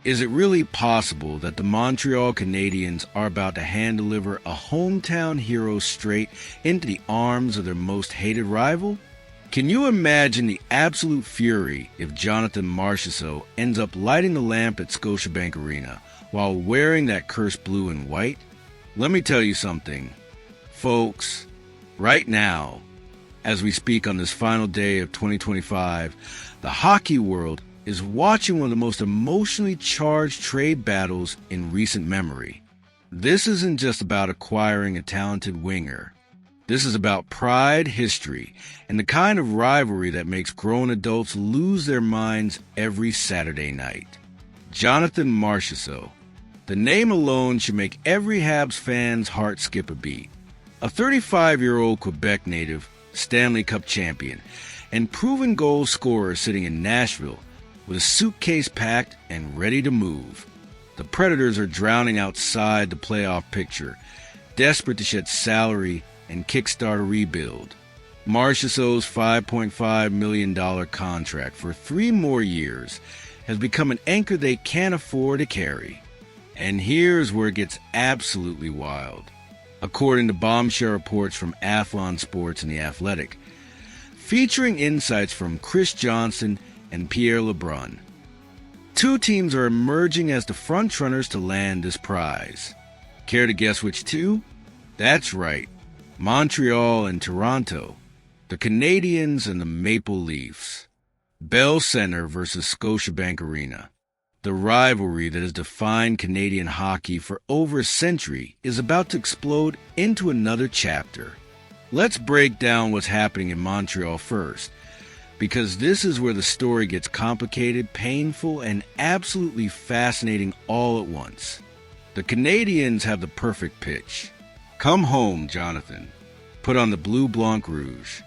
Is it really possible that the Montreal Canadiens are about to hand-deliver a hometown hero straight into the arms of their most hated rival? Can you imagine the absolute fury if Jonathan Marchessault ends up lighting the lamp at Scotiabank Arena while wearing that cursed blue and white? Let me tell you something, folks. Right now, as we speak on this final day of 2025, the hockey world is watching one of the most emotionally charged trade battles in recent memory. This isn't just about acquiring a talented winger. This is about pride, history, and the kind of rivalry that makes grown adults lose their minds every Saturday night. Jonathan Marchessault. The name alone should make every Habs fan's heart skip a beat. A 35-year-old Quebec native, Stanley Cup champion, and proven goal scorer sitting in Nashville with a suitcase packed and ready to move. The Predators are drowning outside the playoff picture, desperate to shed salary and kickstart a rebuild. Marchessault's $5.5 million contract for 3 more years has become an anchor they can't afford to carry. And here's where it gets absolutely wild. According to bombshell reports from Athlon Sports and The Athletic, featuring insights from Chris Johnson and Pierre LeBrun, 2 teams are emerging as the frontrunners to land this prize. Care to guess which 2? That's right, Montreal and Toronto, the Canadiens and the Maple Leafs. Bell Center versus Scotiabank Arena. The rivalry that has defined Canadian hockey for over a century is about to explode into another chapter. Let's break down what's happening in Montreal first, because this is where the story gets complicated, painful, and absolutely fascinating all at once. The Canadiens have the perfect pitch. Come home, Jonathan. Put on the blue blanc rouge.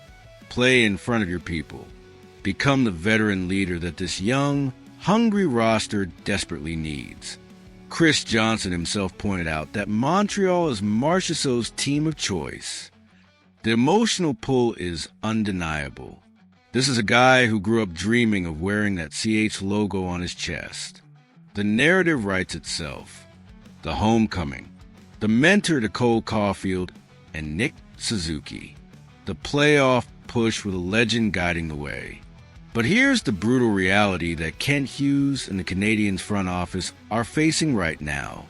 Play in front of your people. Become the veteran leader that this young, hungry roster desperately needs. Chris Johnson himself pointed out that Montreal is Marchessault's team of choice. The emotional pull is undeniable. This is a guy who grew up dreaming of wearing that CH logo on his chest. The narrative writes itself. The homecoming. The mentor to Cole Caulfield and Nick Suzuki. The playoff push with a legend guiding the way. But here's the brutal reality that Kent Hughes and the Canadiens front office are facing right now.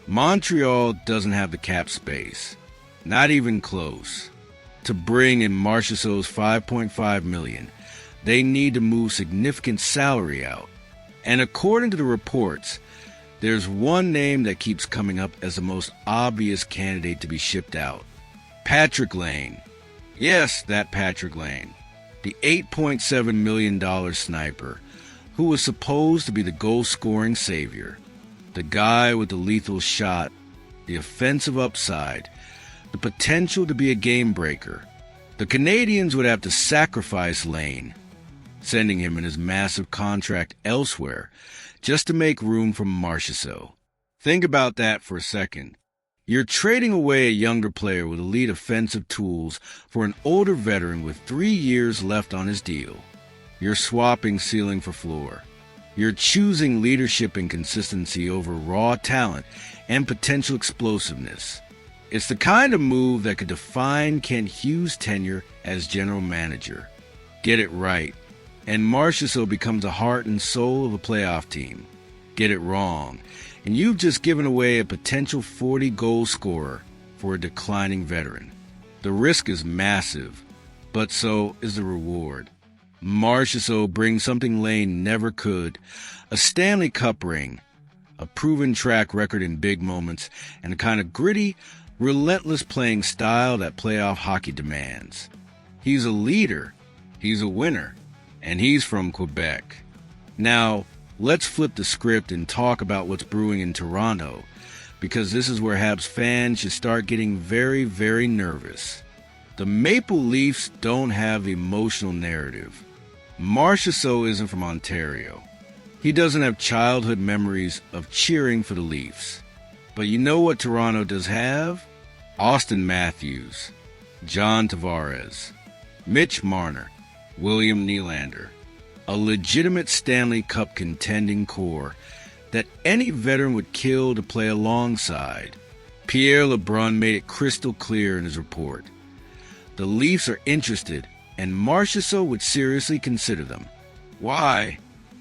Montreal doesn't have the cap space. Not even close. To bring in Marchessault's $5.5 million, they need to move significant salary out. And according to the reports, there's one name that keeps coming up as the most obvious candidate to be shipped out. Patrick Lane. Yes, that Patrick Lane. The $8.7 million sniper, who was supposed to be the goal-scoring savior. The guy with the lethal shot, the offensive upside, the potential to be a game-breaker. The Canadiens would have to sacrifice Lane, sending him and his massive contract elsewhere just to make room for Marchessault. Think about that for a second. You're trading away a younger player with elite offensive tools for an older veteran with 3 years left on his deal. You're swapping ceiling for floor. You're choosing leadership and consistency over raw talent and potential explosiveness. It's the kind of move that could define Kent Hughes' tenure as general manager. Get it right, and Marchessault becomes the heart and soul of a playoff team. Get it wrong, and you've just given away a potential 40-goal scorer for a declining veteran. The risk is massive, but so is the reward. Marchessault brings something Lane never could, a Stanley Cup ring, a proven track record in big moments, and the kind of gritty, relentless playing style that playoff hockey demands. He's a leader, he's a winner, and he's from Quebec. Now, let's flip the script and talk about what's brewing in Toronto, because this is where Habs fans should start getting very, very nervous. The Maple Leafs don't have the emotional narrative. Marchessault isn't from Ontario. He doesn't have childhood memories of cheering for the Leafs. But you know what Toronto does have? Austin Matthews, John Tavares, Mitch Marner, William Nylander. A legitimate Stanley Cup contending core that any veteran would kill to play alongside. Pierre LeBrun made it crystal clear in his report. The Leafs are interested, and Marchessault would seriously consider them. Why?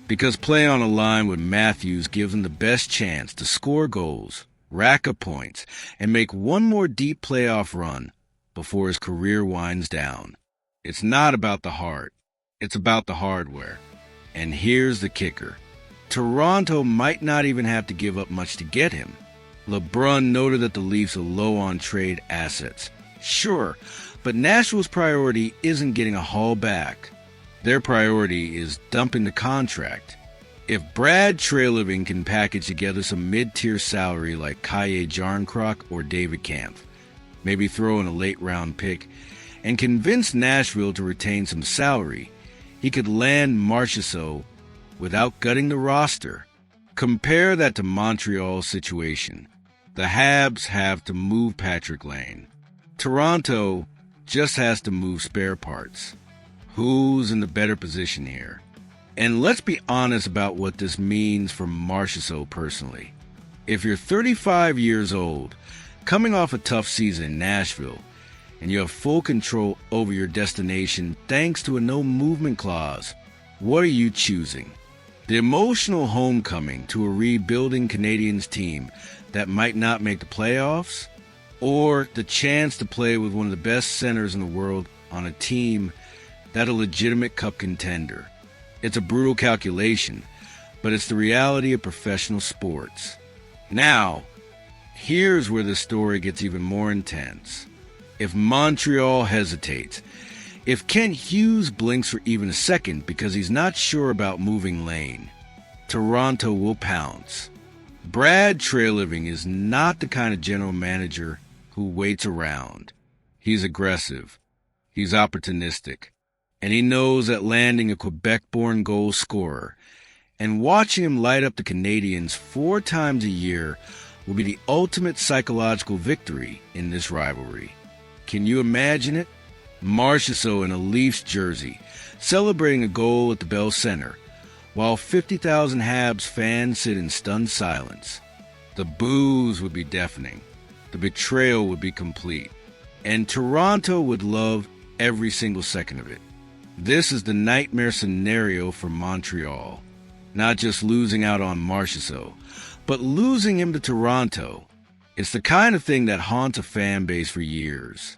Because playing on a line with Matthews gives him the best chance to score goals, rack up points, and make one more deep playoff run before his career winds down. It's not about the heart. It's about the hardware. And here's the kicker. Toronto might not even have to give up much to get him. LeBrun noted that the Leafs are low on trade assets. Sure, but Nashville's priority isn't getting a haul back. Their priority is dumping the contract. If Brad Treliving can package together some mid-tier salary like Kaye Jarnkrok or David Kampf, maybe throw in a late-round pick, and convince Nashville to retain some salary, he could land Marchessault without gutting the roster. Compare that to Montreal's situation. The Habs have to move Patrick Lane. Toronto just has to move spare parts. Who's in the better position here? And let's be honest about what this means for Marchessault personally. If you're 35 years old, coming off a tough season in Nashville, and you have full control over your destination thanks to a no-movement clause, what are you choosing? The emotional homecoming to a rebuilding Canadiens team that might not make the playoffs? Or the chance to play with one of the best centers in the world on a team that's a legitimate cup contender? It's a brutal calculation, but it's the reality of professional sports. Now, here's where the story gets even more intense. If Montreal hesitates, if Kent Hughes blinks for even a second because he's not sure about moving Lane, Toronto will pounce. Brad Treliving is not the kind of general manager who waits around. He's aggressive, he's opportunistic, and he knows that landing a Quebec-born goal scorer and watching him light up the Canadiens 4 times a year will be the ultimate psychological victory in this rivalry. Can you imagine it? Marchessault in a Leafs jersey, celebrating a goal at the Bell Center, while 50,000 Habs fans sit in stunned silence. The boos would be deafening. The betrayal would be complete. And Toronto would love every single second of it. This is the nightmare scenario for Montreal. Not just losing out on Marchessault, but losing him to Toronto. It's the kind of thing that haunts a fan base for years.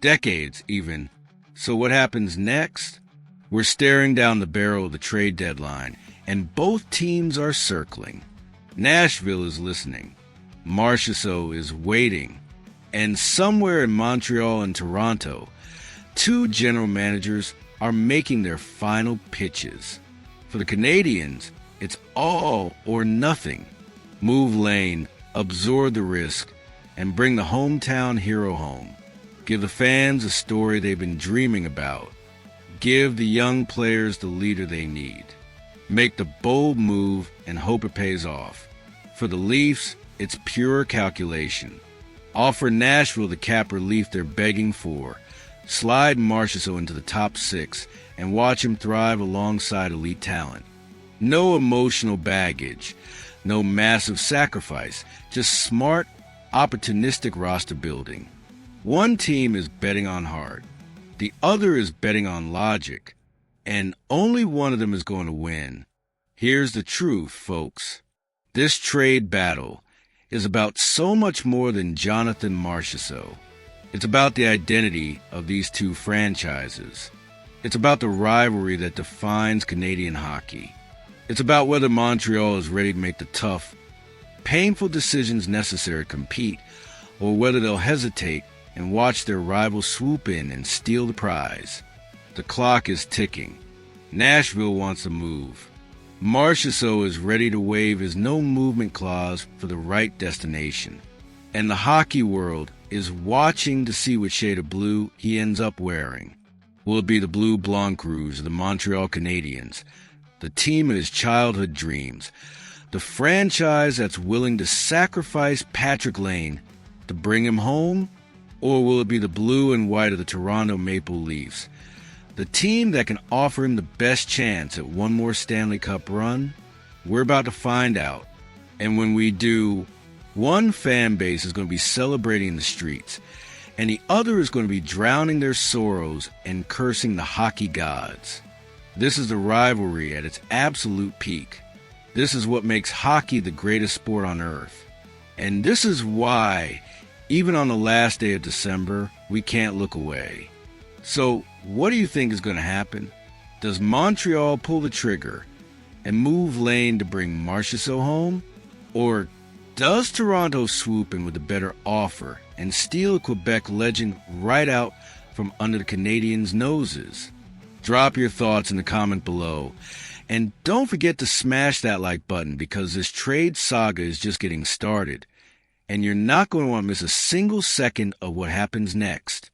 Decades, even. So what happens next? We're staring down the barrel of the trade deadline, and both teams are circling. Nashville is listening. Marchessault is waiting. And somewhere in Montreal and Toronto, 2 general managers are making their final pitches. For the Canadiens, it's all or nothing. Move Lane, absorb the risk, and bring the hometown hero home. Give the fans a story they've been dreaming about. Give the young players the leader they need. Make the bold move and hope it pays off. For the Leafs, it's pure calculation. Offer Nashville the cap relief they're begging for. Slide Marchessault into the top 6 and watch him thrive alongside elite talent. No emotional baggage, no massive sacrifice, just smart, opportunistic roster building. One team is betting on heart, the other is betting on logic, and only one of them is going to win. Here's the truth, folks. This trade battle is about so much more than Jonathan Marchessault. It's about the identity of these 2 franchises. It's about the rivalry that defines Canadian hockey. It's about whether Montreal is ready to make the tough, painful decisions necessary to compete, or whether they'll hesitate and watch their rivals swoop in and steal the prize. The clock is ticking. Nashville wants to move. Marchessault is ready to waive his no-movement clause for the right destination. And the hockey world is watching to see what shade of blue he ends up wearing. Will it be the Blue Blanc Rouge of the Montreal Canadiens, the team of his childhood dreams, the franchise that's willing to sacrifice Patrick Lane to bring him home? Or will it be the blue and white of the Toronto Maple Leafs, the team that can offer him the best chance at one more Stanley Cup run? We're about to find out. And when we do, one fan base is going to be celebrating in the streets, and the other is going to be drowning their sorrows and cursing the hockey gods. This is the rivalry at its absolute peak. This is what makes hockey the greatest sport on earth. And this is why, even on the last day of December, we can't look away. So, what do you think is going to happen? Does Montreal pull the trigger and move Lane to bring Marchessault home? Or does Toronto swoop in with a better offer and steal a Quebec legend right out from under the Canadiens' noses? Drop your thoughts in the comment below. And don't forget to smash that like button, because this trade saga is just getting started. And you're not going to want to miss a single second of what happens next.